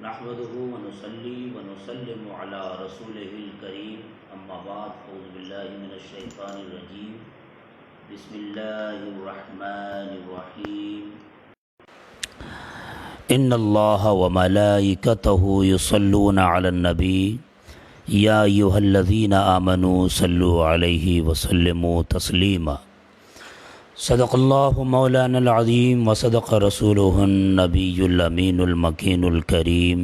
نحمده ونصلي ونسلم على رسوله الكريم اما بعد اعوذ بالله من الشيطان الرجيم بسم الله الرحمن الرحيم ان الله وملائكته يصلون على النبي يا ايها الذين آمنوا صلوا عليه وسلموا تسليما صدق الله مولانا العظيم وصدق رسوله النبي الأمين المكين الكريم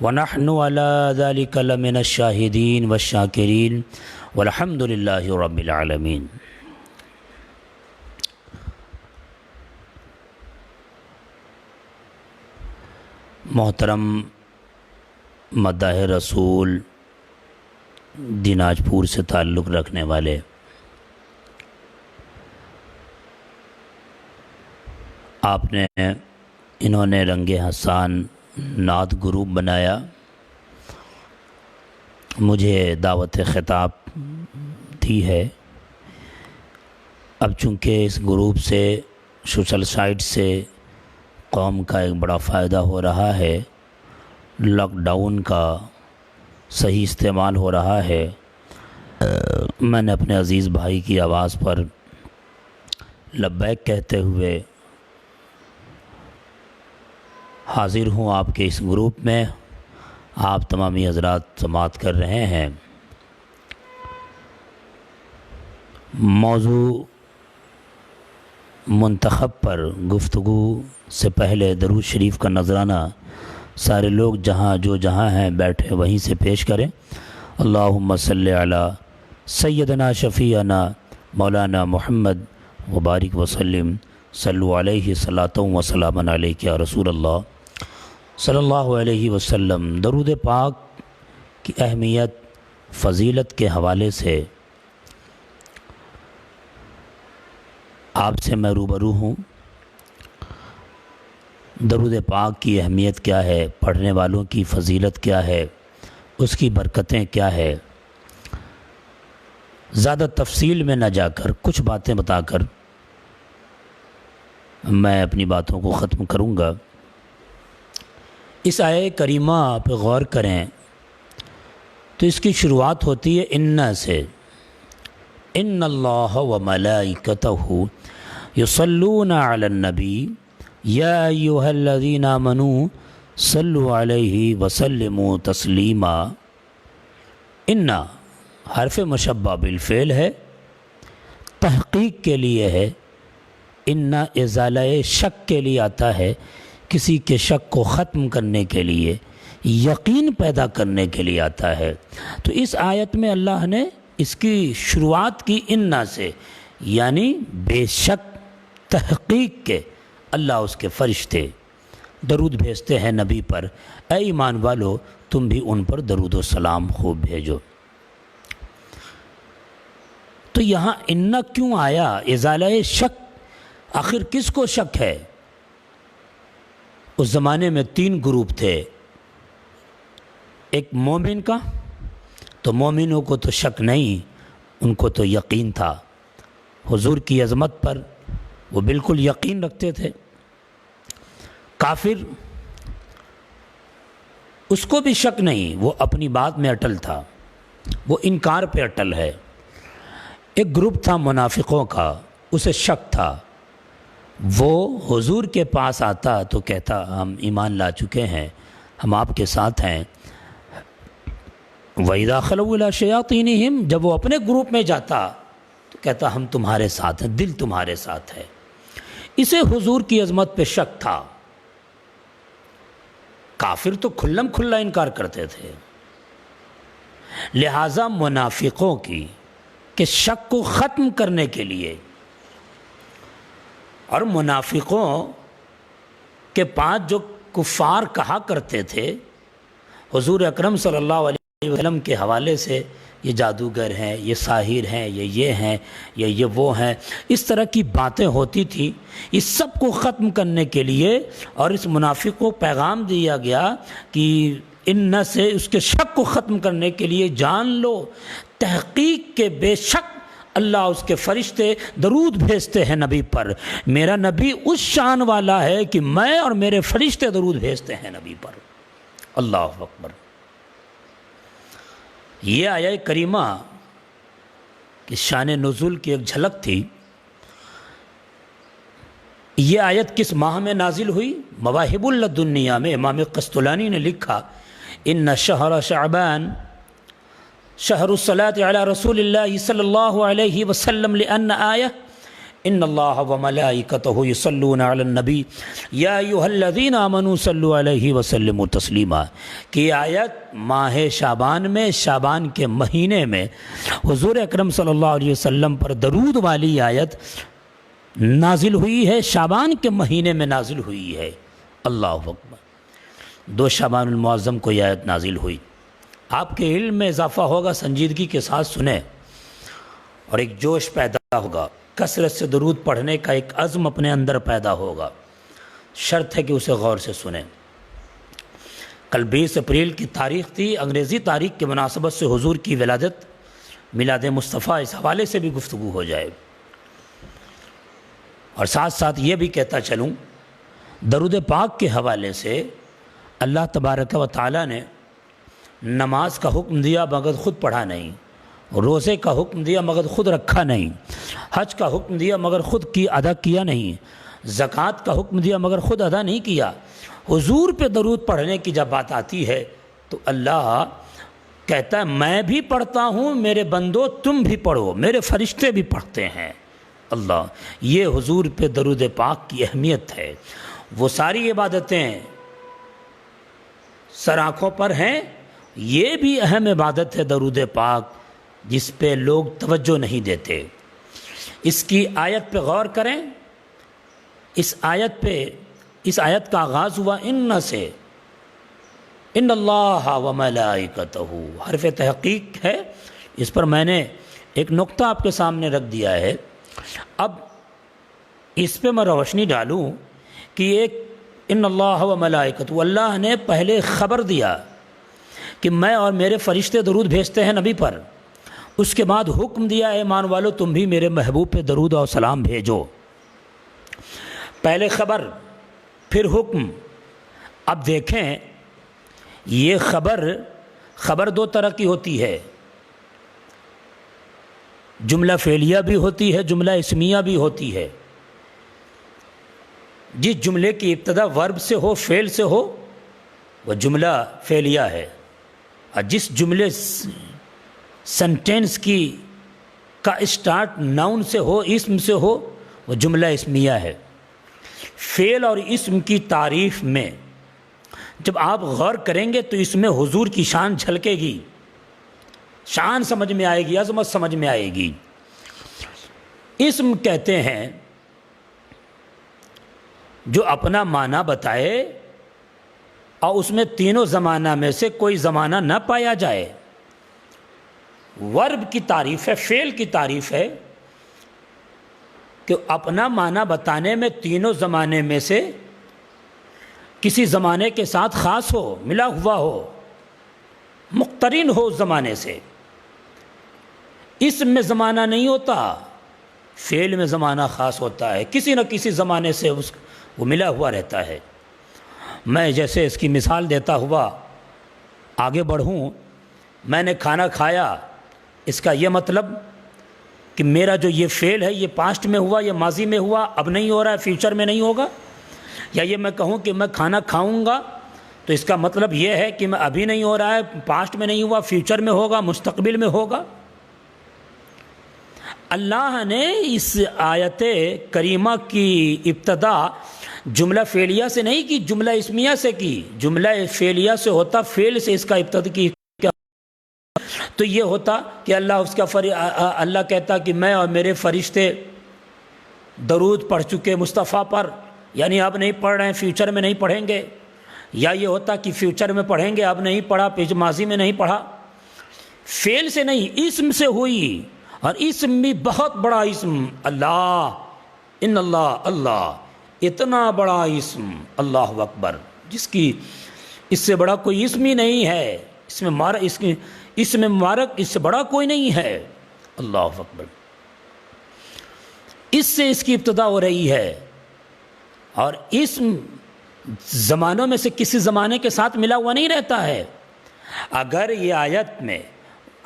ونحن على ذلك لمن الشاهدين والشاكرين والحمد لله رب العالمين۔ محترم مداح رسول دیناجپور سے تعلق رکھنے والے انہوں نے رنگ حسان نعت گروپ بنایا، مجھے دعوت خطاب دی ہے۔ اب چونکہ اس گروپ سے سوشل سائٹ سے قوم کا ایک بڑا فائدہ ہو رہا ہے، لاک ڈاؤن کا صحیح استعمال ہو رہا ہے، میں نے اپنے عزیز بھائی کی آواز پر لبیک کہتے ہوئے حاضر ہوں آپ کے اس گروپ میں۔ آپ تمامی حضرات سماعت کر رہے ہیں۔ موضوع منتخب پر گفتگو سے پہلے درود شریف کا نذرانہ سارے لوگ جہاں ہیں بیٹھے وہیں سے پیش کریں۔ اللہم صلی علی سیدنا شفیعنا مولانا محمد وبارک وسلم صلو علیہ صلاۃ و سلام علیک یا رسول اللہ صلی اللہ علیہ وسلم۔ درود پاک کی اہمیت فضیلت کے حوالے سے آپ سے میں روبرو ہوں۔ درود پاک کی اہمیت کیا ہے، پڑھنے والوں کی فضیلت کیا ہے، اس کی برکتیں کیا ہے، زیادہ تفصیل میں نہ جا کر کچھ باتیں بتا کر میں اپنی باتوں کو ختم کروں گا۔ اس آیہ کریمہ پہ غور کریں تو اس کی شروعات ہوتی ہے ان سے، ان اللہ و ملائکتہ یصلون علی النبی یا ایھا الذین آمنوا صلوا علیہ وسلموا تسلیما۔ ان حرف مشبہ بالفعل ہے، تحقیق کے لیے ہے۔ ان ازالہ شک کے لیے آتا ہے، کسی کے شک کو ختم کرنے کے لیے، یقین پیدا کرنے کے لیے آتا ہے۔ تو اس آیت میں اللہ نے اس کی شروعات کی ان سے، یعنی بے شک تحقیق کے اللہ اس کے فرشتے درود بھیجتے ہیں نبی پر، اے ایمان والو تم بھی ان پر درود و سلام خوب بھیجو۔ تو یہاں ان کیوں آیا؟ ازالہ شک، آخر کس کو شک ہے؟ اس زمانے میں 3 گروپ تھے، ایک مومن کا، تو مومنوں کو تو شک نہیں، ان کو تو یقین تھا حضور کی عظمت پر، وہ بالکل یقین رکھتے تھے۔ کافر، اس کو بھی شک نہیں، وہ اپنی بات میں اٹل تھا، وہ انکار پہ اٹل ہے۔ ایک گروپ تھا منافقوں کا، اسے شک تھا، وہ حضور کے پاس آتا تو کہتا ہم ایمان لا چکے ہیں، ہم آپ کے ساتھ ہیں۔ وَإِذَا خَلَوْا إِلَىٰ شَيَاطِينِهِمْ، جب وہ اپنے گروپ میں جاتا تو کہتا ہم تمہارے ساتھ ہیں، دل تمہارے ساتھ ہے۔ اسے حضور کی عظمت پہ شک تھا۔ کافر تو کھلم کھلا انکار کرتے تھے، لہٰذا منافقوں کی کہ شک کو ختم کرنے کے لیے، اور منافقوں کے پاس جو کفار کہا کرتے تھے حضور اکرم صلی اللہ علیہ وسلم کے حوالے سے، یہ جادوگر ہیں، یہ ساحر ہیں، یہ ہیں، یہ وہ ہیں، اس طرح کی باتیں ہوتی تھیں۔ اس سب کو ختم کرنے کے لیے اور اس منافق کو پیغام دیا گیا کہ ان سے اس کے شک کو ختم کرنے کے لیے جان لو تحقیق کے بے شک اللہ اس کے فرشتے درود بھیجتے ہیں نبی پر۔ میرا نبی اس شان والا ہے کہ میں اور میرے فرشتے درود بھیجتے ہیں نبی پر۔ اللہ اکبر۔ یہ آیہ کریمہ کی شان نزول کی ایک جھلک تھی۔ یہ آیت کس ماہ میں نازل ہوئی؟ مواہب اللدنیہ میں امام قسطلانی نے لکھا، ان شہر شعبان شہر الصلاة علی رسول اللہ صلی اللہ علیہ وسلم لأن آیہ ان اللہ وملائکتہ یصلون علی النبی یا ایھا الذین آمنوا صلوا علیہ وسلموا تسلیما، کہ آیت ماہ شعبان میں، شعبان کے مہینے میں حضور اکرم صلی اللہ علیہ وسلم پر درود والی آیت نازل ہوئی ہے، شعبان کے مہینے میں نازل ہوئی ہے۔ اللہ اکبر۔ 2 شعبان المعظم کو یہ آیت نازل ہوئی۔ آپ کے علم میں اضافہ ہوگا، سنجیدگی کے ساتھ سنیں، اور ایک جوش پیدا ہوگا، کثرت سے درود پڑھنے کا ایک عزم اپنے اندر پیدا ہوگا۔ شرط ہے کہ اسے غور سے سنیں۔ کل 20 اپریل کی تاریخ تھی، انگریزی تاریخ کے مناسبت سے حضور کی ولادت، میلاد مصطفیٰ، اس حوالے سے بھی گفتگو ہو جائے۔ اور ساتھ ساتھ یہ بھی کہتا چلوں، درود پاک کے حوالے سے اللہ تبارک و تعالیٰ نے نماز کا حکم دیا مگر خود پڑھا نہیں، روزے کا حکم دیا مگر خود رکھا نہیں، حج کا حکم دیا مگر خود کی ادا کیا نہیں، زکوٰۃ کا حکم دیا مگر خود ادا نہیں کیا۔ حضور پہ درود پڑھنے کی جب بات آتی ہے تو اللہ کہتا ہے میں بھی پڑھتا ہوں، میرے بندو تم بھی پڑھو، میرے فرشتے بھی پڑھتے ہیں۔ اللہ، یہ حضور پہ درود پاک کی اہمیت ہے۔ وہ ساری عبادتیں سر آنکھوں پر ہیں، یہ بھی اہم عبادت ہے درود پاک، جس پہ لوگ توجہ نہیں دیتے۔ اس کی آیت پہ غور کریں۔ اس آیت کا آغاز ہوا ان سے، ان اللہ و ملائکتہ، حرف تحقیق ہے۔ اس پر میں نے ایک نقطہ آپ کے سامنے رکھ دیا ہے۔ اب اس پہ میں روشنی ڈالوں کہ ایک ان اللہ و ملائکتہ، اللہ نے پہلے خبر دیا کہ میں اور میرے فرشتے درود بھیجتے ہیں نبی پر، اس کے بعد حکم دیا اے ایمان والو تم بھی میرے محبوب پہ درود اور سلام بھیجو۔ پہلے خبر پھر حکم۔ اب دیکھیں، یہ خبر 2 طرح کی ہوتی ہے، جملہ فعلیہ بھی ہوتی ہے، جملہ اسمیہ بھی ہوتی ہے۔ جس جملے کی ابتدا ورب سے ہو، فعل سے ہو، وہ جملہ فعلیہ ہے، اور جس جملے سنٹینس کا اسٹارٹ ناؤن سے ہو، اسم سے ہو، وہ جملہ اسمیہ ہے۔ فعل اور اسم کی تعریف میں جب آپ غور کریں گے تو اس میں حضور کی شان جھلکے گی، شان سمجھ میں آئے گی، عظمت سمجھ میں آئے گی۔ اسم کہتے ہیں جو اپنا معنی بتائے اور اس میں تینوں زمانہ میں سے کوئی زمانہ نہ پایا جائے۔ ورب کی تعریف ہے، فعل کی تعریف ہے کہ اپنا معنی بتانے میں تینوں زمانے میں سے کسی زمانے کے ساتھ خاص ہو، ملا ہوا ہو، مقترن ہو اس زمانے سے۔ اسم میں زمانہ نہیں ہوتا، فعل میں زمانہ خاص ہوتا ہے، کسی نہ کسی زمانے سے وہ ملا ہوا رہتا ہے۔ میں جیسے اس کی مثال دیتا ہوا آگے بڑھوں، میں نے کھانا کھایا، اس کا یہ مطلب کہ میرا جو یہ فعل ہے یہ پاسٹ میں ہوا، یہ ماضی میں ہوا، اب نہیں ہو رہا ہے، فیوچر میں نہیں ہوگا۔ یا یہ میں کہوں کہ میں کھانا کھاؤں گا تو اس کا مطلب یہ ہے کہ میں ابھی نہیں ہو رہا ہے، پاسٹ میں نہیں ہوا، فیوچر میں ہوگا، مستقبل میں ہوگا۔ اللہ نے اس آیت کریمہ کی ابتدا جملہ فعلیہ سے نہیں کی، جملہ اسمیہ سے کی۔ جملہ فعلیہ سے ہوتا، فعل سے اس کا ابتدا کی تو یہ ہوتا کہ اللہ کہتا کہ میں اور میرے فرشتے درود پڑھ چکے مصطفیٰ پر، یعنی اب نہیں پڑھ رہے ہیں، فیوچر میں نہیں پڑھیں گے۔ یا یہ ہوتا کہ فیوچر میں پڑھیں گے، اب نہیں پڑھا، ماضی میں نہیں پڑھا۔ فعل سے نہیں، اسم سے ہوئی، اور اسم بھی بہت بڑا اسم، اللہ، ان اللہ، اللہ، اتنا بڑا اسم، اللہ اکبر، جس کی اس سے بڑا کوئی اسم ہی نہیں ہے، اس میں مبارک اس سے بڑا کوئی نہیں ہے، اللہ اکبر۔ اس سے اس کی ابتدا ہو رہی ہے، اور اس زمانوں میں سے کسی زمانے کے ساتھ ملا ہوا نہیں رہتا ہے۔ اگر یہ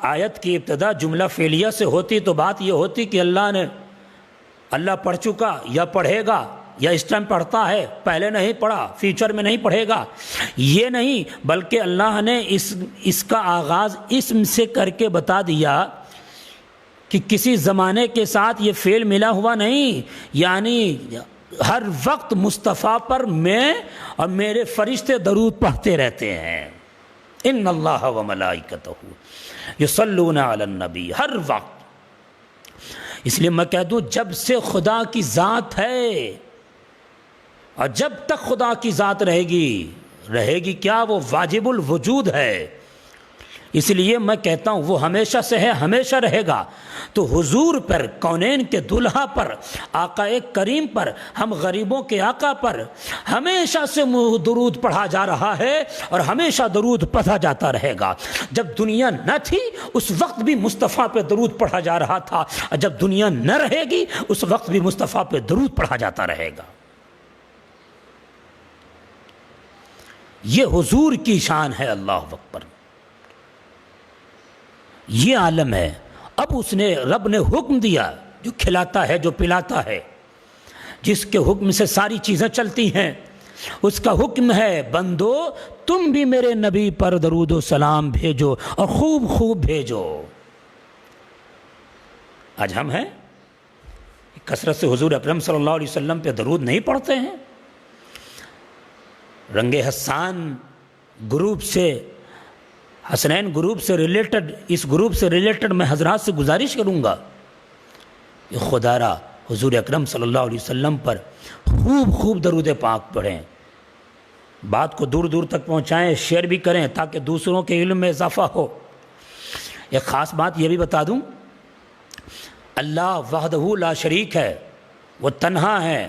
آیت کی ابتدا جملہ فعلیہ سے ہوتی تو بات یہ ہوتی کہ اللہ پڑھ چکا یا پڑھے گا یا اس ٹائم پڑھتا ہے، پہلے نہیں پڑھا، فیوچر میں نہیں پڑھے گا، یہ نہیں، بلکہ اللہ نے اس کا آغاز اسم سے کر کے بتا دیا کہ کسی زمانے کے ساتھ یہ فعل ملا ہوا نہیں، یعنی ہر وقت مصطفیٰ پر میں اور میرے فرشتے درود پڑھتے رہتے ہیں۔ ان اللہ و ملائکتہ یصلون علی النبی، ہر وقت۔ اس لیے میں کہہ دوں جب سے خدا کی ذات ہے اور جب تک خدا کی ذات رہے گی کیا؟ وہ واجب الوجود ہے۔ اس لیے میں کہتا ہوں وہ ہمیشہ سے ہے، ہمیشہ رہے گا۔ تو حضور پر، کونین کے دلہا پر، آقا کریم پر، ہم غریبوں کے آقا پر ہمیشہ سے درود پڑھا جا رہا ہے اور ہمیشہ درود پڑھا جاتا رہے گا۔ جب دنیا نہ تھی اس وقت بھی مصطفیٰ پہ درود پڑھا جا رہا تھا، اور جب دنیا نہ رہے گی اس وقت بھی مصطفیٰ پہ درود پڑھا جاتا رہے گا۔ یہ حضور کی شان ہے، اللہ اکبر۔ یہ عالم ہے۔ اب رب نے حکم دیا، جو کھلاتا ہے، جو پلاتا ہے، جس کے حکم سے ساری چیزیں چلتی ہیں، اس کا حکم ہے بندو تم بھی میرے نبی پر درود و سلام بھیجو اور خوب خوب بھیجو۔ آج ہم ہیں کثرت سے حضور اکرم صلی اللہ علیہ وسلم پہ درود نہیں پڑھتے ہیں۔ رنگ حسان گروپ سے، حسنین گروپ سے ریلیٹڈ، اس گروپ سے ریلیٹڈ میں حضرات سے گزارش کروں گا کہ خدا را حضور اکرم صلی اللہ علیہ وسلم پر خوب خوب درود پاک پڑھیں، بات کو دور دور تک پہنچائیں، شیئر بھی کریں تاکہ دوسروں کے علم میں اضافہ ہو۔ ایک خاص بات یہ بھی بتا دوں، اللہ وحدہ لا شریک ہے، وہ تنہا ہے،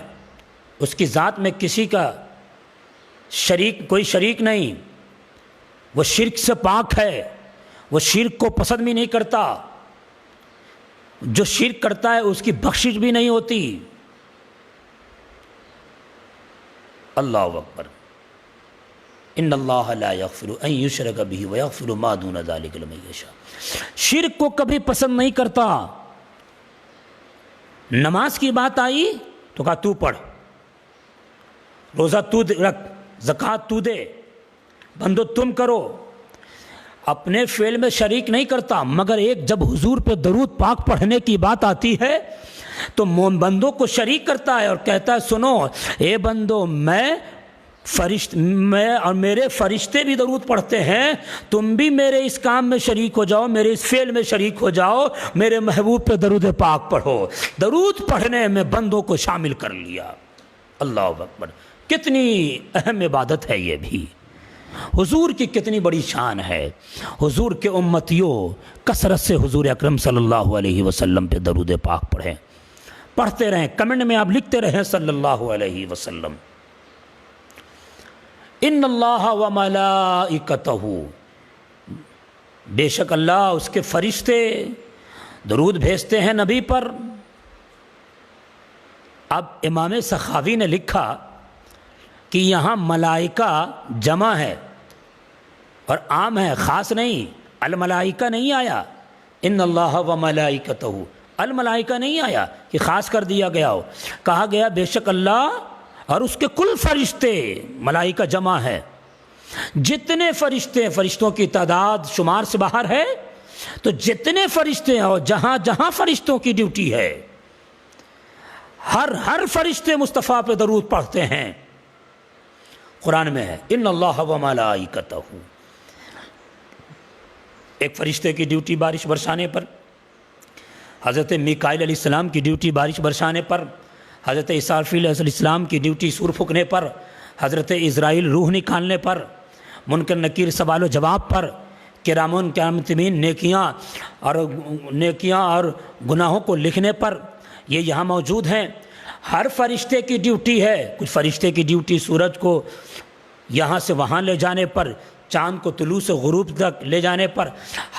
اس کی ذات میں کسی کا کوئی شریک نہیں، وہ شرک سے پاک ہے، وہ شرک کو پسند بھی نہیں کرتا، جو شرک کرتا ہے اس کی بخشش بھی نہیں ہوتی۔ اللہ اکبر۔ ان اللہ لا یغفر ان یشرک بہ ویغفر ما دون ذلک لمن یشاء، شرک کو کبھی پسند نہیں کرتا۔ نماز کی بات آئی تو کہا تو پڑھ، روزہ تو رکھ، زکوٰۃ تو دے، بندو تم کرو، اپنے فعل میں شریک نہیں کرتا۔ مگر ایک جب حضور پہ درود پاک پڑھنے کی بات آتی ہے تو بندوں کو شریک کرتا ہے اور کہتا ہے سنو اے بندو، میں اور میرے فرشتے بھی درود پڑھتے ہیں، تم بھی میرے اس کام میں شریک ہو جاؤ، میرے اس فعل میں شریک ہو جاؤ، میرے محبوب پہ درود پاک پڑھو۔ درود پڑھنے میں بندوں کو شامل کر لیا۔ اللہ اکبر۔ کتنی اہم عبادت ہے یہ بھی، حضور کی کتنی بڑی شان ہے۔ حضور کے امتیوں کثرت سے حضور اکرم صلی اللہ علیہ وسلم پہ درود پاک پڑھیں، پڑھتے رہیں، کمنٹ میں آپ لکھتے رہیں صلی اللہ علیہ وسلم۔ ان اللہ و ملائکتہ، بے شک اللہ اس کے فرشتے درود بھیجتے ہیں نبی پر۔ اب امام سخاوی نے لکھا کہ یہاں ملائکہ جمع ہے اور عام ہے، خاص نہیں، الملائکہ نہیں آیا، ان اللہ و ملائکتہ، الملائکہ نہیں آیا کہ خاص کر دیا گیا ہو، کہا گیا بے شک اللہ اور اس کے کل فرشتے، ملائکہ جمع ہے، جتنے فرشتے، فرشتوں کی تعداد شمار سے باہر ہے، تو جتنے فرشتے ہیں اور جہاں جہاں فرشتوں کی ڈیوٹی ہے، ہر فرشتے مصطفیٰ پہ درود پڑھتے ہیں۔ قرآن میں ہے ان اللہ و ملائکتہ، ایک فرشتے کی ڈیوٹی بارش برسانے پر، حضرت میکائیل علیہ السلام کی ڈیوٹی بارش برسانے پر، حضرت اسرافیل علیہ السلام کی ڈیوٹی سور پھونکنے پر، حضرت اسرائیل روح نکالنے پر، منکر نکیر سوال و جواب پر، کرامون کاتبین نیکیاں اور گناہوں کو لکھنے پر، یہ یہاں موجود ہیں۔ ہر فرشتے کی ڈیوٹی ہے، کچھ فرشتے کی ڈیوٹی سورج کو یہاں سے وہاں لے جانے پر، چاند کو طلوع سے غروب تک لے جانے پر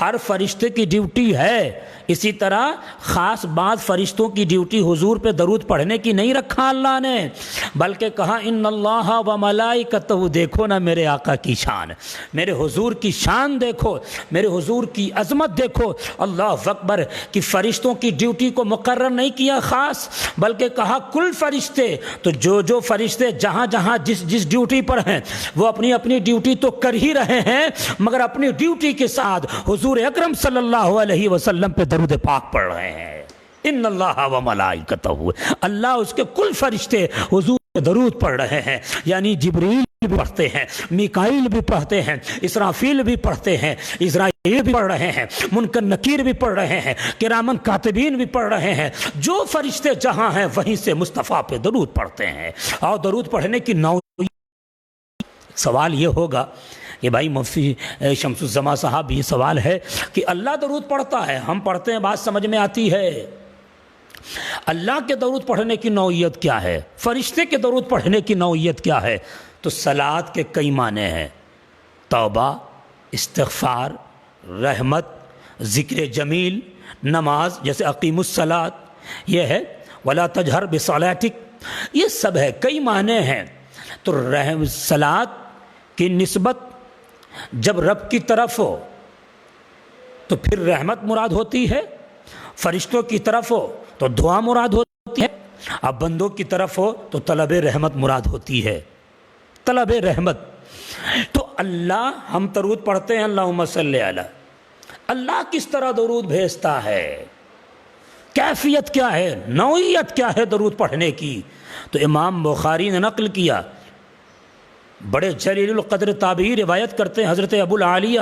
ہر فرشتے کی ڈیوٹی ہے، اسی طرح خاص بعض فرشتوں کی ڈیوٹی حضور پہ درود پڑھنے کی نہیں رکھا اللہ نے، بلکہ کہا ان اللہ و ملائکتہ، دیکھو نا میرے آقا کی شان، میرے حضور کی شان دیکھو، میرے حضور کی عظمت دیکھو، اللہ اکبر، کہ فرشتوں کی ڈیوٹی کو مقرر نہیں کیا خاص، بلکہ کہا کل فرشتے، تو جو فرشتے جہاں جہاں جس ڈیوٹی پر ہیں وہ اپنی اپنی ڈیوٹی تو کر ہی رہے ہیں، مگر اپنی ڈیوٹی کے ساتھ حضور اکرم صلی اللہ علیہ وسلم پہ درود پاک پڑھ رہے ہیں۔ ان اللہ و ملائکتہ، اللہ اس کے کل فرشتے حضور پہ درود پڑھ رہے ہیں، یعنی جبریل بھی پڑھتے ہیں، میکائیل بھی پڑھتے ہیں، اسرافیل بھی پڑھتے ہیں، اسرائیل بھی پڑھ رہے ہیں، منکر نکیر بھی پڑھ رہے ہیں، کرامن کاتبین بھی پڑھ رہے ہیں، جو فرشتے جہاں ہیں وہیں سے مصطفیٰ پہ درود پڑھتے ہیں۔ اور درود پڑھنے کی سوال یہ ہوگا کہ بھائی مفتی شمس الزما صاحب، یہ سوال ہے کہ اللہ درود پڑھتا ہے، ہم پڑھتے ہیں، بات سمجھ میں آتی ہے، اللہ کے درود پڑھنے کی نوعیت کیا ہے، فرشتے کے درود پڑھنے کی نوعیت کیا ہے؟ تو صلات کے کئی معنی ہیں، توبہ، استغفار، رحمت، ذکر جمیل، نماز جیسے اقیم الصلاۃ، یہ ہے ولا تجہر بصلاتک، یہ سب ہے، کئی معنی ہیں۔ تو صلات کی نسبت جب رب کی طرف ہو تو پھر رحمت مراد ہوتی ہے، فرشتوں کی طرف ہو تو دعا مراد ہوتی ہے، اب بندوں کی طرف ہو تو طلب رحمت مراد ہوتی ہے، طلب رحمت۔ تو اللہ، ہم درود پڑھتے ہیں اللہم صلی علی، اللہ کس طرح درود بھیجتا ہے، کیفیت کیا ہے، نوعیت کیا ہے درود پڑھنے کی؟ تو امام بخاری نے نقل کیا، بڑے جلیل القدر تابعی روایت کرتے ہیں، حضرت ابو العالیہ،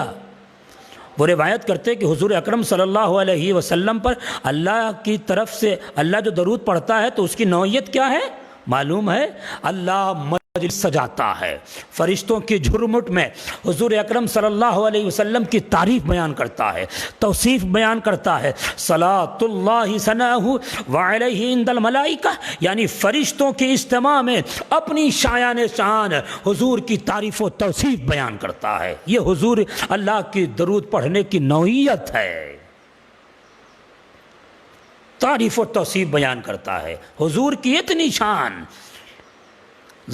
وہ روایت کرتے کہ حضور اکرم صلی اللہ علیہ وسلم پر اللہ کی طرف سے اللہ جو درود پڑھتا ہے تو اس کی نوعیت کیا ہے معلوم ہے؟ اللہ مجلس سجاتا ہے، فرشتوں کی جھرمٹ میں حضور اکرم صلی اللہ علیہ وسلم کی تعریف بیان کرتا ہے، توصیف بیان کرتا ہے، صلاۃ اللہ ثناءہ وعلیہ عند الملائکہ، یعنی فرشتوں کی اجتماع میں اپنی شایان شان حضور کی تعریف و توصیف بیان کرتا ہے۔ یہ حضور اللہ کی درود پڑھنے کی نوعیت ہے، تعریف و توصیف بیان کرتا ہے حضور کی اتنی شان۔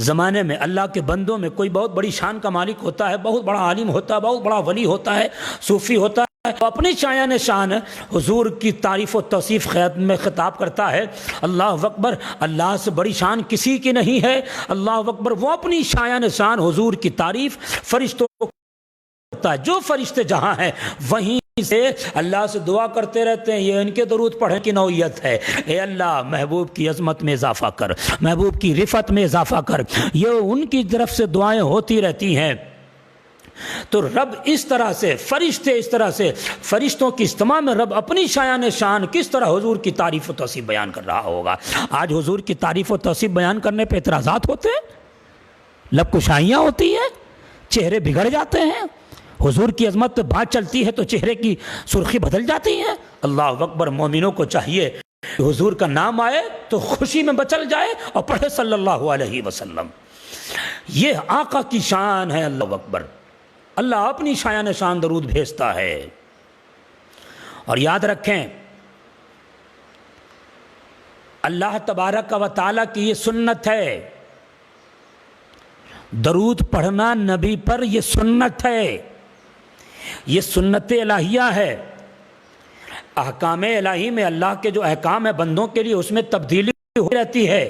زمانے میں اللہ کے بندوں میں کوئی بہت بڑی شان کا مالک ہوتا ہے، بہت بڑا عالم ہوتا ہے، بہت بڑا ولی ہوتا ہے، صوفی ہوتا ہے، وہ اپنی شایان شان حضور کی تعریف و توصیف میں خطاب کرتا ہے، اللہ اکبر، اللہ سے بڑی شان کسی کی نہیں ہے، اللہ اکبر، وہ اپنی شایان شان حضور کی تعریف فرشتوں کو کرتا ہے، جو فرشتے جہاں ہیں وہیں سے اللہ سے دعا کرتے رہتے ہیں، یہ ان کے درود پڑھنے کی نوعیت ہے، اے اللہ محبوب کی عظمت میں اضافہ کر، محبوب کی رفعت میں اضافہ کر، یہ ان کی طرف سے دعائیں ہوتی رہتی ہیں۔ تو رب اس طرح سے، فرشتے اس طرح سے، فرشتوں کی اجتماع میں رب اپنی شایان شان کس طرح حضور کی تعریف و توصیف بیان کر رہا ہوگا۔ آج حضور کی تعریف و توصیف بیان کرنے پہ اعتراضات ہوتے ہیں، لب کشائیاں ہوتی ہیں، چہرے بگڑ جاتے ہیں، حضور کی عظمت پہ بات چلتی ہے تو چہرے کی سرخی بدل جاتی ہے۔ اللہ اکبر، مومنوں کو چاہیے کہ حضور کا نام آئے تو خوشی میں بچل جائے اور پڑھے صلی اللہ علیہ وسلم، یہ آقا کی شان ہے۔ اللہ اکبر، اللہ اپنی شایان شان درود بھیجتا ہے۔ اور یاد رکھیں، اللہ تبارک و تعالیٰ کی یہ سنت ہے، درود پڑھنا نبی پر یہ سنت ہے، یہ سنت الہیہ ہے۔ احکام الہی میں اللہ کے جو احکام ہیں بندوں کے لیے، اس میں تبدیلی ہوتی رہتی ہے۔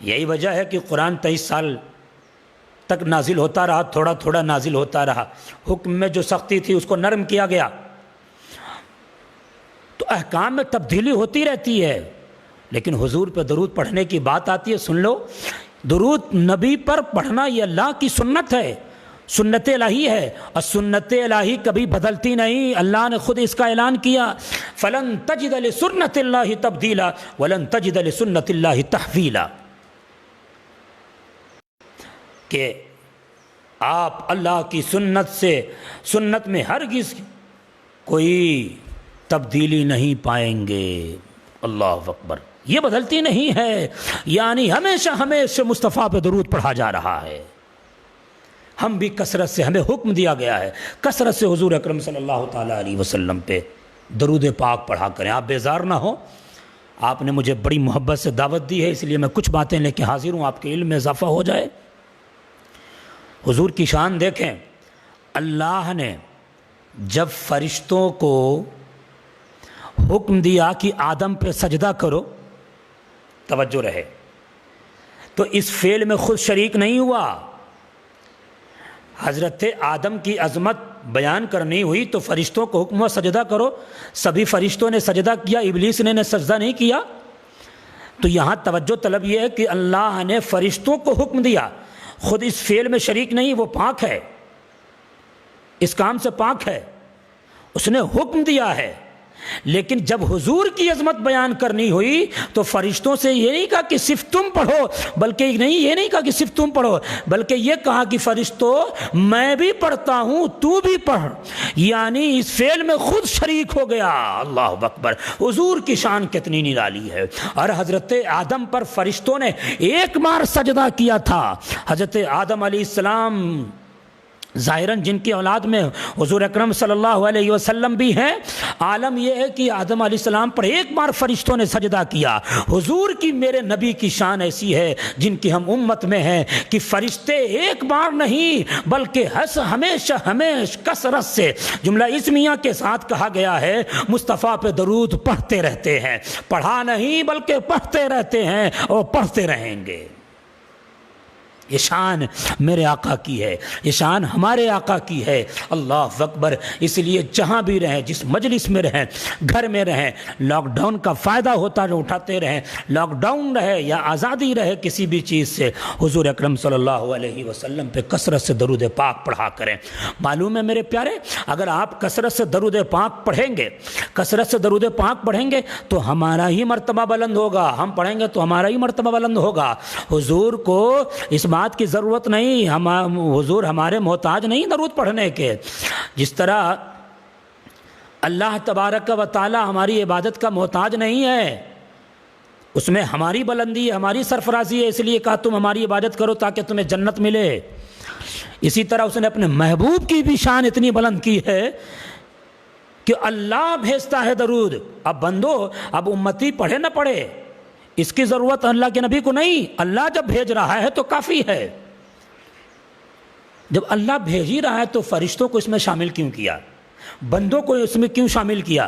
یہی وجہ ہے کہ قرآن 23 سال تک نازل ہوتا رہا، تھوڑا تھوڑا نازل ہوتا رہا، حکم میں جو سختی تھی اس کو نرم کیا گیا، تو احکام میں تبدیلی ہوتی رہتی ہے۔ لیکن حضور پہ درود پڑھنے کی بات آتی ہے، سن لو، درود نبی پر پڑھنا یہ اللہ کی سنت ہے، سنت الہی ہے، اور سنت الہی کبھی بدلتی نہیں۔ اللہ نے خود اس کا اعلان کیا، فَلَن تَجِدَ لِسُنَّتِ اللَّهِ تَبْدِيلًا وَلَن تَجِدَ لِسُنَّتِ اللَّهِ تَحْوِيلًا، کہ آپ اللہ کی سنت سے، سنت میں ہرگز کوئی تبدیلی نہیں پائیں گے۔ اللہ اکبر، یہ بدلتی نہیں ہے، یعنی ہمیشہ ہمیشہ مصطفیٰ پہ درود پڑھا جا رہا ہے، ہم بھی کثرت سے، ہمیں حکم دیا گیا ہے کثرت سے حضور اکرم صلی اللہ تعالیٰ علیہ وسلم پہ درود پاک پڑھا کریں۔ آپ بیزار نہ ہوں، آپ نے مجھے بڑی محبت سے دعوت دی ہے، اس لیے میں کچھ باتیں لے کے حاضر ہوں، آپ کے علم میں اضافہ ہو جائے۔ حضور کی شان دیکھیں، اللہ نے جب فرشتوں کو حکم دیا کہ آدم پہ سجدہ کرو، توجہ رہے، تو اس فعل میں خود شریک نہیں ہوا۔ حضرت آدم کی عظمت بیان کرنی ہوئی تو فرشتوں کو حکم ہوا سجدہ کرو، سبھی فرشتوں نے سجدہ کیا، ابلیس نے سجدہ نہیں کیا۔ تو یہاں توجہ طلب یہ ہے کہ اللہ نے فرشتوں کو حکم دیا، خود اس فعل میں شریک نہیں، وہ پاک ہے، اس کام سے پاک ہے، اس نے حکم دیا ہے۔ لیکن جب حضور کی عظمت بیان کرنی ہوئی تو فرشتوں سے یہ نہیں کہا کہ صرف تم پڑھو، بلکہ یہ نہیں کہا کہ صرف تم پڑھو، بلکہ یہ کہا کہ فرشتوں میں بھی پڑھتا ہوں، تو بھی پڑھ، یعنی اس فعل میں خود شریک ہو گیا۔ اللہ اکبر، حضور کی شان کتنی نرالی ہے۔ اور حضرت آدم پر فرشتوں نے ایک بار سجدہ کیا تھا۔ حضرت آدم علیہ السلام ظاہراً جن کی اولاد میں حضور اکرم صلی اللہ علیہ وسلم بھی ہیں، عالم یہ ہے کہ آدم علیہ السلام پر ایک بار فرشتوں نے سجدہ کیا۔ حضور کی، میرے نبی کی شان ایسی ہے جن کی ہم امت میں ہیں کہ فرشتے ایک بار نہیں بلکہ ہمیشہ کثرت سے، جملہ اسمیہ کے ساتھ کہا گیا ہے، مصطفیٰ پہ درود پڑھتے رہتے ہیں، پڑھا نہیں بلکہ پڑھتے رہتے ہیں اور پڑھتے رہیں گے۔ یہ شان میرے آقا کی ہے، یہ شان ہمارے آقا کی ہے۔ اللہ اکبر، اس لیے جہاں بھی رہیں، جس مجلس میں رہیں، گھر میں رہیں، لاک ڈاؤن کا فائدہ ہوتا جو اٹھاتے رہیں، لاک ڈاؤن رہے یا آزادی رہے کسی بھی چیز سے، حضور اکرم صلی اللہ علیہ وسلم پہ کثرت سے درود پاک پڑھا کریں۔ معلوم ہے میرے پیارے، اگر آپ کثرت سے درود پاک پڑھیں گے، کثرت سے درود پاک پڑھیں گے تو ہمارا ہی مرتبہ بلند ہوگا، ہم پڑھیں گے تو ہمارا ہی مرتبہ بلند ہوگا۔ حضور کو اس بات کی ضرورت نہیں، حضور ہمارے محتاج نہیں درود پڑھنے کے۔ جس طرح اللہ تبارک و تعالی ہماری عبادت کا محتاج نہیں ہے، اس میں ہماری بلندی ہے، ہماری سرفرازی ہے، اس لیے کہا تم ہماری عبادت کرو تاکہ تمہیں جنت ملے۔ اسی طرح اس نے اپنے محبوب کی بھی شان اتنی بلند کی ہے کہ اللہ بھیجتا ہے درود۔ اب بندو، اب امتی پڑھے نہ پڑھے، اس کی ضرورت اللہ کے نبی کو نہیں، اللہ جب بھیج رہا ہے تو کافی ہے۔ جب اللہ بھیج ہی رہا ہے تو فرشتوں کو اس میں شامل کیوں کیا؟ بندوں کو اس میں کیوں شامل کیا؟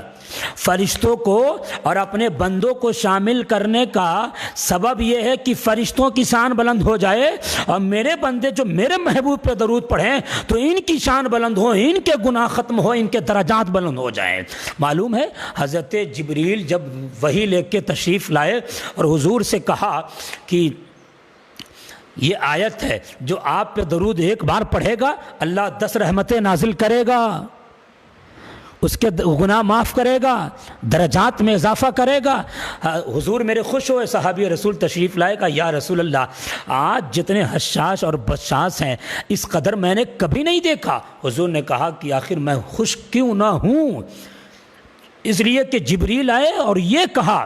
فرشتوں کو اور اپنے بندوں کو شامل کرنے کا سبب یہ ہے کہ فرشتوں کی شان بلند ہو جائے اور میرے بندے جو میرے محبوب پہ درود پڑھیں تو ان کی شان بلند ہو، ان کے گناہ ختم ہو، ان کے درجات بلند ہو جائیں۔ معلوم ہے حضرت جبریل جب وحی لے کے تشریف لائے اور حضور سے کہا کہ یہ آیت ہے، جو آپ پہ درود ایک بار پڑھے گا اللہ 10 رحمتیں نازل کرے گا، اس کے گناہ معاف کرے گا، درجات میں اضافہ کرے گا۔ حضور میرے خوش ہوئے، صحابی رسول تشریف لائے گا، یا رسول اللہ آج جتنے حشاش اور بشاش ہیں اس قدر میں نے کبھی نہیں دیکھا۔ حضور نے کہا کہ آخر میں خوش کیوں نہ ہوں؟ اس لیے کہ جبریل آئے اور یہ کہا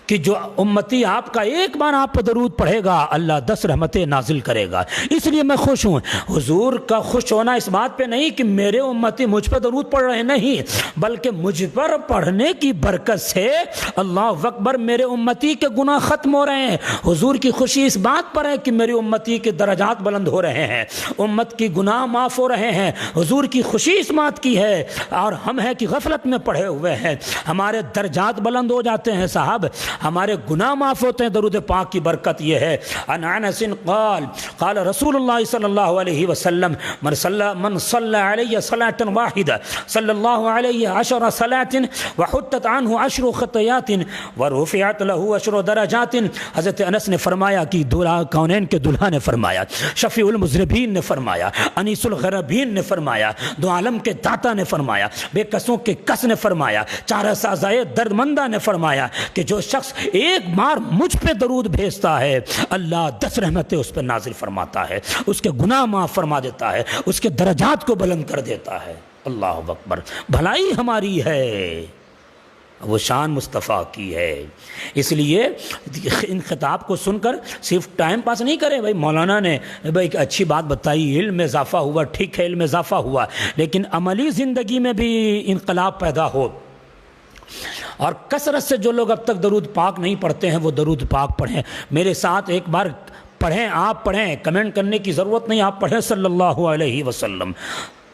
کہ جو امتی آپ کا ایک بار آپ پر درود پڑھے گا اللہ 10 رحمتیں نازل کرے گا، اس لیے میں خوش ہوں۔ حضور کا خوش ہونا اس بات پہ نہیں کہ میرے امتی مجھ پر درود پڑھ رہے ہیں، نہیں، بلکہ مجھ پر پڑھنے کی برکت سے اللہ اکبر میرے امتی کے گناہ ختم ہو رہے ہیں۔ حضور کی خوشی اس بات پر ہے کہ میری امتی کے درجات بلند ہو رہے ہیں، امت کی گناہ معاف ہو رہے ہیں۔ حضور کی خوشی اس بات کی ہے، اور ہم ہیں کہ غفلت میں پڑے ہوئے ہیں، ہمارے درجات بلند ہو جاتے ہیں صاحب، ہمارے گناہ معاف ہوتے ہیں۔ درود پاک کی برکت یہ ہے۔ عن انس قال قال رسول اللہ صلی اللہ علیہ وسلم من صلی علیہ صلاۃ واحدہ صلی اللہ علیہ 10 صلاۃ وحطت عنہ 10 خطیات ورفعت له 10 درجات۔ حضرت انس نے فرمایا کہ کونین کے دلہا نے فرمایا، شفیع المذنبین نے فرمایا، انیس الغربین نے فرمایا، دو عالم کے داتا نے فرمایا، بے کسوں کے کس نے فرمایا، چارہ سازائے دردمندہ نے فرمایا کہ جو شخص ایک بار مجھ پہ درود بھیجتا ہے اللہ 10 رحمتیں اس پہ نازل فرماتا ہے، اس کے گناہ معاف فرما دیتا ہے، اس کے درجات کو بلند کر دیتا ہے۔ اللہ اکبر، بھلائی ہماری ہے، وہ شان مصطفیٰ کی ہے۔ اس لیے ان خطاب کو سن کر صرف ٹائم پاس نہیں کریں، بھائی مولانا نے بھائی ایک اچھی بات بتائی، علم میں اضافہ ہوا، ٹھیک ہے علم میں اضافہ ہوا، لیکن عملی زندگی میں بھی انقلاب پیدا ہو۔ اور کثرت سے جو لوگ اب تک درود پاک نہیں پڑھتے ہیں وہ درود پاک پڑھیں، میرے ساتھ ایک بار پڑھیں، آپ پڑھیں، کمنٹ کرنے کی ضرورت نہیں، آپ پڑھیں صلی اللہ علیہ وسلم،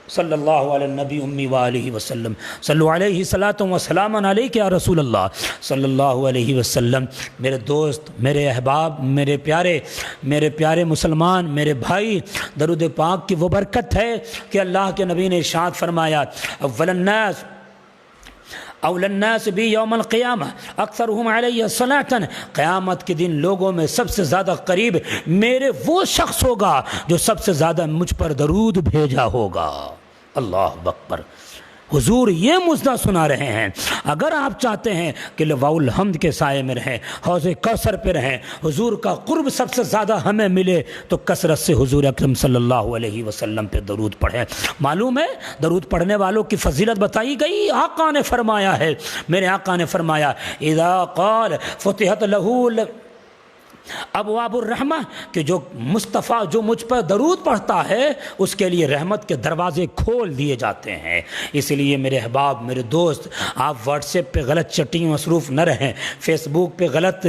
صلی اللہ علیہ نبی امی وآلہ وسلم، صلو علیہ صلاۃ و سلام علیک یا رسول اللہ صلی اللہ علیہ وسلم۔ میرے دوست، میرے احباب، میرے پیارے مسلمان، میرے بھائی، درود پاک کی وہ برکت ہے کہ اللہ کے نبی نے ارشاد فرمایا اول الناس بی یوم القیامہ اکثرہم علیہ صلاۃ، قیامت کے دن لوگوں میں سب سے زیادہ قریب میرے وہ شخص ہوگا جو سب سے زیادہ مجھ پر درود بھیجا ہوگا۔ اللہ اکبر، حضور یہ مژدہ سنا رہے ہیں۔ اگر آپ چاہتے ہیں کہ لواء الحمد کے سائے میں رہیں، حوض کوثر پہ رہیں، حضور کا قرب سب سے زیادہ ہمیں ملے، تو کثرت سے حضور اکرم صلی اللہ علیہ وسلم پہ درود پڑھیں۔ معلوم ہے درود پڑھنے والوں کی فضیلت بتائی گئی، آقا نے فرمایا ہے، میرے آقا نے فرمایا اذا قال فتحت لہ ابواب الرحمہ، کہ جو مصطفیٰ جو مجھ پر درود پڑھتا ہے اس کے لیے رحمت کے دروازے کھول دیے جاتے ہیں۔ اس لیے میرے احباب، میرے دوست، آپ واٹس ایپ پہ غلط چیٹنگ میں مصروف نہ رہیں، فیس بک پہ غلط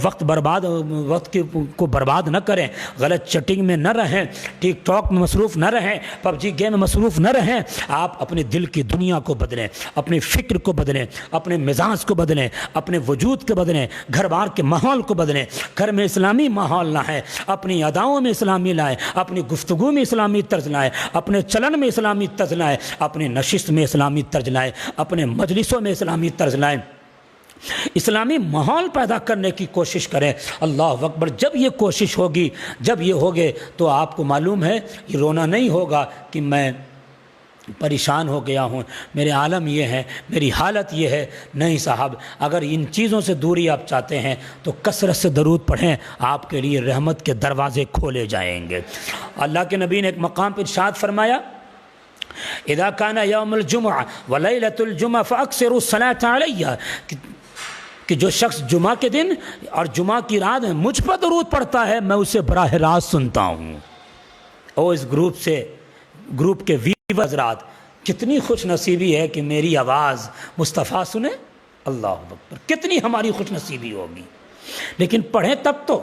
وقت کو برباد نہ کریں، غلط چیٹنگ میں نہ رہیں، ٹک ٹاک میں مصروف نہ رہیں، پب جی گیم میں مصروف نہ رہیں۔ آپ اپنے دل کی دنیا کو بدلیں، اپنی فکر کو بدلیں، اپنے مزاج کو بدلیں، اپنے وجود کو بدلیں، گھر بار کے ماحول کو بدلیں۔ گھر میں اسلامی ماحول لائیں، اپنی اداؤں میں اسلامی لائیں، اپنی گفتگو میں اسلامی طرز لائیں، اپنے چلن میں اسلامی طرز لائیں، اپنے نشست میں اسلامی طرز لائیں، اپنے مجلسوں میں اسلامی طرز لائیں، اسلامی ماحول پیدا کرنے کی کوشش کریں۔ اللہ اکبر، جب یہ کوشش ہوگی، جب یہ ہوگے تو آپ کو معلوم ہے یہ رونا نہیں ہوگا کہ میں پریشان ہو گیا ہوں، میرے عالم یہ ہے، میری حالت یہ ہے۔ نہیں صاحب، اگر ان چیزوں سے دوری آپ چاہتے ہیں تو کثرت سے درود پڑھیں، آپ کے لیے رحمت کے دروازے کھولے جائیں گے۔ اللہ کے نبی نے ایک مقام پر ارشاد فرمایا اذا کان یوم الجمعہ ولیلۃ الجمعہ فاکثروا الصلاۃ علیہ، کہ جو شخص جمعہ کے دن اور جمعہ کی رات میں مجھ پر درود پڑھتا ہے میں اسے براہ راست سنتا ہوں۔ اس گروپ کے حضرات، کتنی خوش نصیبی ہے کہ میری آواز مصطفیٰ سنے۔ اللہ اکبر، کتنی ہماری خوش نصیبی ہوگی۔ لیکن پڑھیں تب تو،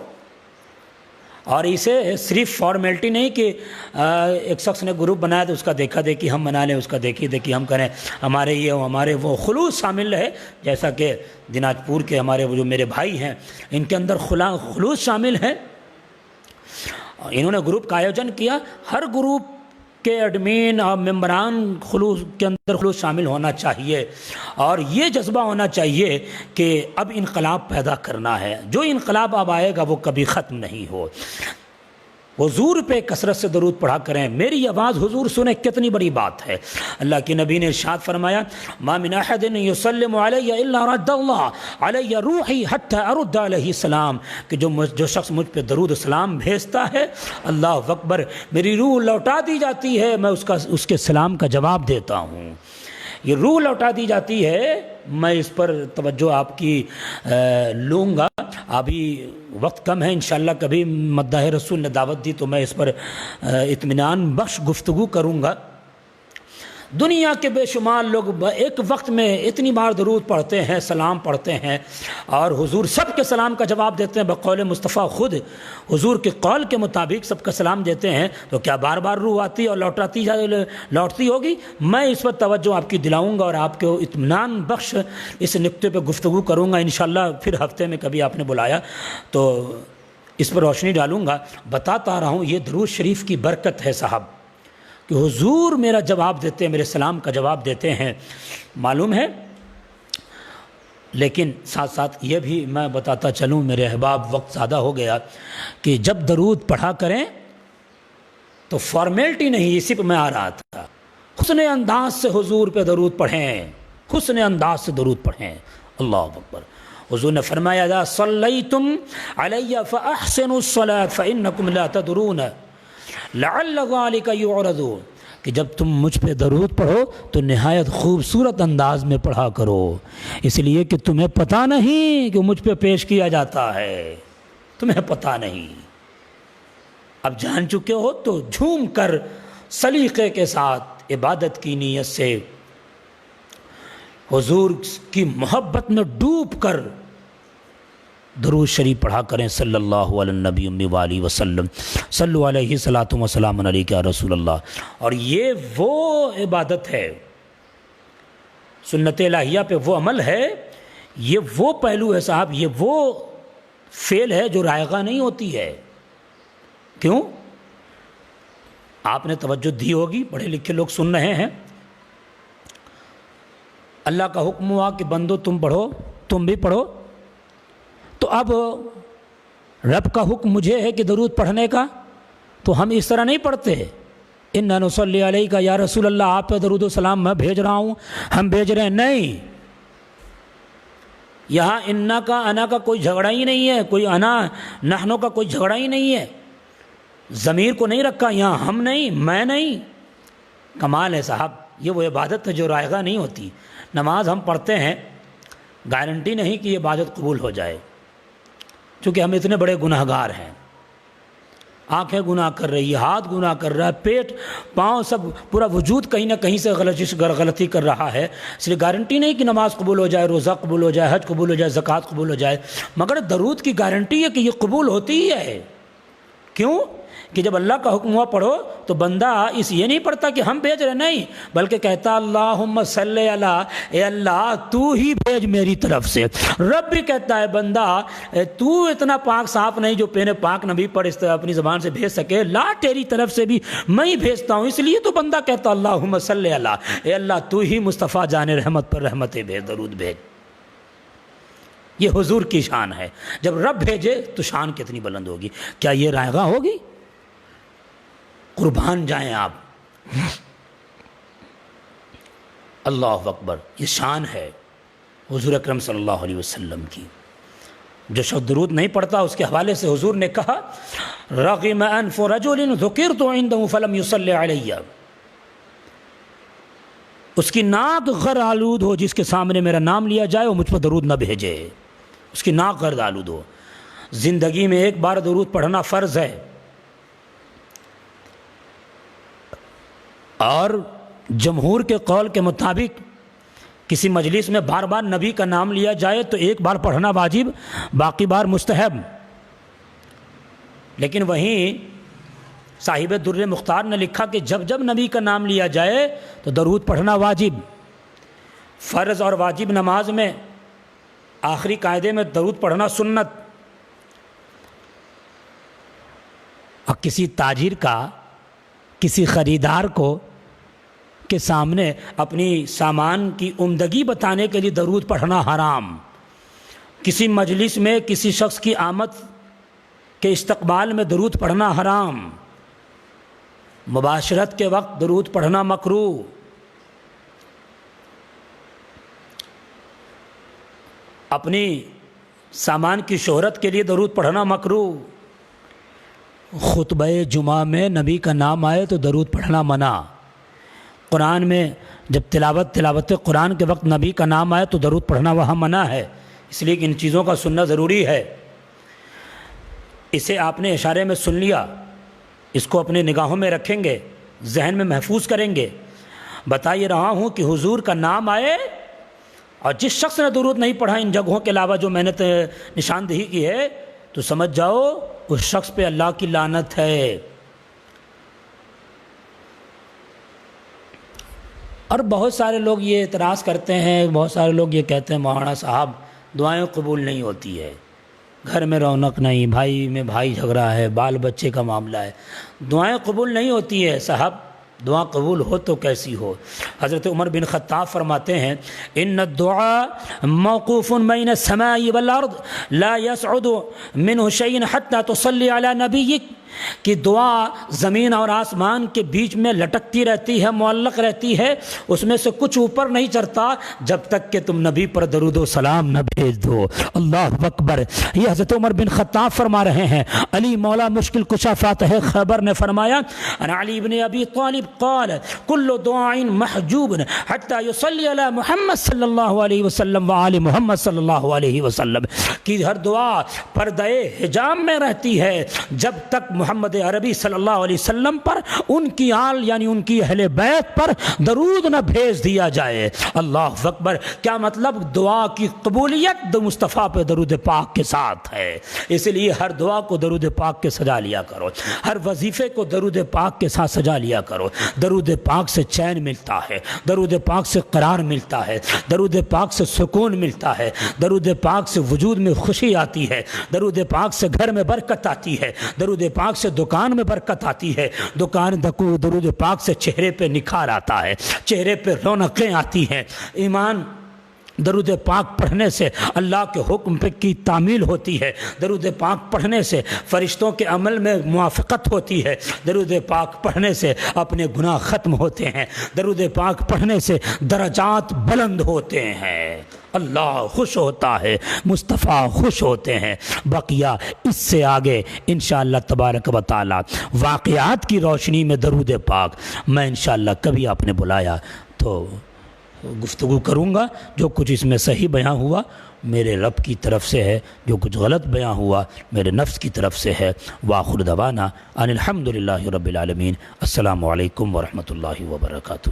اور اسے صرف فارمیلٹی نہیں کہ ایک شخص نے گروپ بنایا تو اس کا دیکھا دیکھی ہم بنا لیں، اس کا دیکھی دیکھی ہم کریں، ہمارے یہ ہمارے وہ، خلوص شامل ہے۔ جیسا کہ دناج پور کے ہمارے وہ جو میرے بھائی ہیں ان کے اندر خلوص شامل ہے۔ انہوں نے گروپ کا آیوجن کیا، ہر گروپ کے ایڈمین اور ممبران خلوص کے اندر خلوص شامل ہونا چاہیے، اور یہ جذبہ ہونا چاہیے کہ اب انقلاب پیدا کرنا ہے، جو انقلاب اب آئے گا وہ کبھی ختم نہیں ہو۔ حضور پہ کثرت سے درود پڑھا کریں، میری آواز حضور سنیں، کتنی بڑی بات ہے۔ اللہ کے نبی نے ارشاد فرمایا ما من احد یسلم علی الا رد اللہ علی روحی حتی ارد علیہ السلام، کہ جو شخص مجھ پہ درود السلام بھیجتا ہے، اللہ اکبر، میری روح لوٹا دی جاتی ہے، میں اس کے سلام کا جواب دیتا ہوں۔ یہ روح لوٹا دی جاتی ہے، میں اس پر توجہ آپ کی لوں گا، ابھی وقت کم ہے، انشاءاللہ کبھی مداح رسول نے دعوت دی تو میں اس پر اطمینان بخش گفتگو کروں گا۔ دنیا کے بے شمار لوگ ایک وقت میں اتنی بار درود پڑھتے ہیں، سلام پڑھتے ہیں، اور حضور سب کے سلام کا جواب دیتے ہیں بقول مصطفیٰ، خود حضور کے قول کے مطابق سب کا سلام دیتے ہیں، تو کیا بار بار روح آتی اور لوٹتی ہوگی؟ میں اس پر توجہ آپ کی دلاؤں گا اور آپ کو اطمینان بخش اس نقطے پہ گفتگو کروں گا انشاءاللہ۔ پھر ہفتے میں کبھی آپ نے بلایا تو اس پر روشنی ڈالوں گا۔ بتاتا رہا ہوں یہ درود شریف کی برکت ہے صاحب، کہ حضور میرا جواب دیتے ہیں، میرے سلام کا جواب دیتے ہیں، معلوم ہے۔ لیکن ساتھ ساتھ یہ بھی میں بتاتا چلوں میرے احباب، وقت زیادہ ہو گیا، کہ جب درود پڑھا کریں تو فارمیلٹی نہیں، اسی پہ میں آ رہا تھا، حسن انداز سے حضور پہ درود پڑھیں، حسن انداز سے درود پڑھیں۔ اللہ اکبر، حضور نے فرمایا اذا صلیتم علی فاحسنوا الصلاۃ فانکم لا تدرون لعل ذلك يعرض کہ جب تم مجھ پہ درود پڑھو تو نہایت خوبصورت انداز میں پڑھا کرو، اس لیے کہ تمہیں پتہ نہیں کہ مجھ پہ پیش کیا جاتا ہے، تمہیں پتہ نہیں۔ اب جان چکے ہو تو جھوم کر سلیقے کے ساتھ عبادت کی نیت سے حضور کی محبت میں ڈوب کر درود شریف پڑھا کریں، صلی اللہ علیہ نبی امی وآلہ وسلم، صلو علیہ صلاۃ و سلام علیک یا رسول اللہ۔ اور یہ وہ عبادت ہے، سنت الہیہ پہ وہ عمل ہے، یہ وہ پہلو ہے صاحب، یہ وہ فعل ہے جو رائگاں نہیں ہوتی ہے۔ کیوں؟ آپ نے توجہ دی ہوگی، پڑھے لکھے لوگ سن رہے ہیں، اللہ کا حکم ہوا کہ بندو تم پڑھو، تم بھی پڑھو، تو اب رب کا حکم مجھے ہے کہ درود پڑھنے کا، تو ہم اس طرح نہیں پڑھتے اِنَّا نُصَلِّي عَلَيْكَ یا رسول اللہ، آپ پہ درود و سلام میں بھیج رہا ہوں، ہم بھیج رہے ہیں، نہیں۔ یہاں انا کا انا کا کوئی جھگڑا ہی نہیں ہے، کوئی انا نحنو کا کوئی جھگڑا ہی نہیں ہے، ضمیر کو نہیں رکھا یہاں، ہم نہیں، میں نہیں۔ کمال ہے صاحب، یہ وہ عبادت ہے جو رائگاں نہیں ہوتی۔ نماز ہم پڑھتے ہیں، گارنٹی نہیں کہ یہ عبادت قبول ہو جائے، چونکہ ہم اتنے بڑے گناہ گار ہیں، آنکھیں گناہ کر رہی ہے، ہاتھ گناہ کر رہا ہے، پیٹ پاؤں سب پورا وجود کہیں نہ کہیں سے غلطی کر رہا ہے، اس لیے گارنٹی نہیں کہ نماز قبول ہو جائے، روزہ قبول ہو جائے، حج قبول ہو جائے، زکوٰۃ قبول ہو جائے، مگر درود کی گارنٹی ہے کہ یہ قبول ہوتی ہی ہے۔ کیوں؟ کہ جب اللہ کا حکم ہوا پڑھو تو بندہ اس یہ نہیں پڑھتا کہ ہم بھیج رہے، نہیں، بلکہ کہتا اللہم صلی علی، اے اللہ تو ہی بھیج میری طرف سے۔ رب بھی کہتا ہے بندہ تو اتنا پاک صاف نہیں جو پینے پاک نبی پر اس طرح اپنی زبان سے بھیج سکے، لا تیری طرف سے بھی میں ہی بھیجتا ہوں، اس لیے تو بندہ کہتا اللہم صلی علی، اے اللہ تو ہی مصطفیٰ جان رحمت پر رحمتیں بھیج، درود بھیج۔ یہ حضور کی شان ہے، جب رب بھیجے تو شان کتنی بلند ہوگی۔ کیا یہ رائگاں ہوگی؟ قربان جائیں آپ، اللہ اکبر، یہ شان ہے حضور اکرم صلی اللہ علیہ وسلم کی۔ جو شخص درود نہیں پڑھتا اس کے حوالے سے حضور نے کہا رغم انف رجل ذکرت عنده فلم يصلی علی، اس کی ناک غر آلود ہو جس کے سامنے میرا نام لیا جائے وہ مجھ پر درود نہ بھیجے، اس کی ناک غر آلود ہو۔ زندگی میں ایک بار درود پڑھنا فرض ہے، اور جمہور کے قول کے مطابق کسی مجلس میں بار بار نبی کا نام لیا جائے تو ایک بار پڑھنا واجب، باقی بار مستحب۔ لیکن وہیں صاحب در مختار نے لکھا کہ جب جب نبی کا نام لیا جائے تو درود پڑھنا واجب۔ فرض اور واجب نماز میں آخری قاعدے میں درود پڑھنا سنت۔ اور کسی تاجر کا کسی خریدار کو کے سامنے اپنی سامان کی عمدگی بتانے کے لیے درود پڑھنا حرام۔ کسی مجلس میں کسی شخص کی آمد کے استقبال میں درود پڑھنا حرام۔ مباشرت کے وقت درود پڑھنا مکروہ۔ اپنی سامان کی شہرت کے لیے درود پڑھنا مکروہ۔ خطبہ جمعہ میں نبی کا نام آئے تو درود پڑھنا منع۔ قرآن میں جب تلاوت قرآن کے وقت نبی کا نام آئے تو درود پڑھنا وہاں منع ہے، اس لیے کہ ان چیزوں کا سننا ضروری ہے۔ اسے آپ نے اشارے میں سن لیا، اس کو اپنے نگاہوں میں رکھیں گے، ذہن میں محفوظ کریں گے۔ بتا یہ رہا ہوں کہ حضور کا نام آئے اور جس شخص نے درود نہیں پڑھا ان جگہوں کے علاوہ جو میں نے نشاندہی کی ہے تو سمجھ جاؤ اس شخص پہ اللہ کی لعنت ہے۔ اور بہت سارے لوگ یہ اعتراض کرتے ہیں، بہت سارے لوگ یہ کہتے ہیں مولانا صاحب دعائیں قبول نہیں ہوتی ہے، گھر میں رونق نہیں، بھائی میں بھائی جھگڑا ہے، بال بچے کا معاملہ ہے، دعائیں قبول نہیں ہوتی ہے۔ صاحب دعا قبول ہو تو کیسی ہو؟ حضرت عمر بن خطاب فرماتے ہیں ان الدعاء موقوف بین السماء والارض لا يصعد منه شيء حتى تصلي على نبيك کہ دعا زمین اور آسمان کے بیچ میں لٹکتی رہتی ہے، معلق رہتی ہے، اس میں سے کچھ اوپر نہیں چڑھتا جب تک کہ تم نبی پر درود و سلام نہ بھیج دو۔ اللہ اکبر۔ یہ حضرت عمر بن خطاب فرما رہے ہیں۔ علی مولا مشکل کشا فاتح خیبر نے فرمایا، ان علی بن ابی طالب قال کل دعاء محجوب حتی یصلی علی محمد صلی اللہ علیہ وسلم وعلی محمد صلی اللہ علیہ وسلم، کہ ہر دعا پردے حجاب میں رہتی ہے جب تک محمد عربی صلی اللہ علیہ وسلم پر، ان کی آل یعنی ان کی اہل بیت پر درود نہ بھیج دیا جائے۔ اللہ اکبر۔ کیا مطلب؟ دعا کی قبولیت مصطفیٰ پہ درود پاک کے ساتھ ہے، اس لیے ہر دعا کو درود پاک کے سجا لیا کرو، ہر وظیفے کو درود پاک کے ساتھ سجا لیا کرو۔ درود پاک سے چین ملتا ہے، درود پاک سے قرار ملتا ہے، درود پاک سے سکون ملتا ہے، درود پاک سے وجود میں خوشی آتی ہے، درود پاک سے گھر میں برکت آتی ہے، درود پاک سے دکان میں برکت آتی ہے، درود پاک سے چہرے پہ نکھار آتا ہے، چہرے پہ رونقیں آتی ہیں۔ ایمان درود پاک پڑھنے سے اللہ کے حکم پہ کی تعمیل ہوتی ہے، درود پاک پڑھنے سے فرشتوں کے عمل میں موافقت ہوتی ہے، درود پاک پڑھنے سے اپنے گناہ ختم ہوتے ہیں، درود پاک پڑھنے سے درجات بلند ہوتے ہیں، اللہ خوش ہوتا ہے، مصطفیٰ خوش ہوتے ہیں۔ بقیہ اس سے آگے انشاءاللہ تبارک و تعالی واقعات کی روشنی میں درود پاک میں انشاءاللہ کبھی آپ نے بلایا تو گفتگو کروں گا۔ جو کچھ اس میں صحیح بیان ہوا میرے رب کی طرف سے ہے، جو کچھ غلط بیان ہوا میرے نفس کی طرف سے ہے۔ وآخر دعوانا ان الحمدللہ رب العالمین۔ السلام علیکم ورحمۃ اللہ وبرکاتہ۔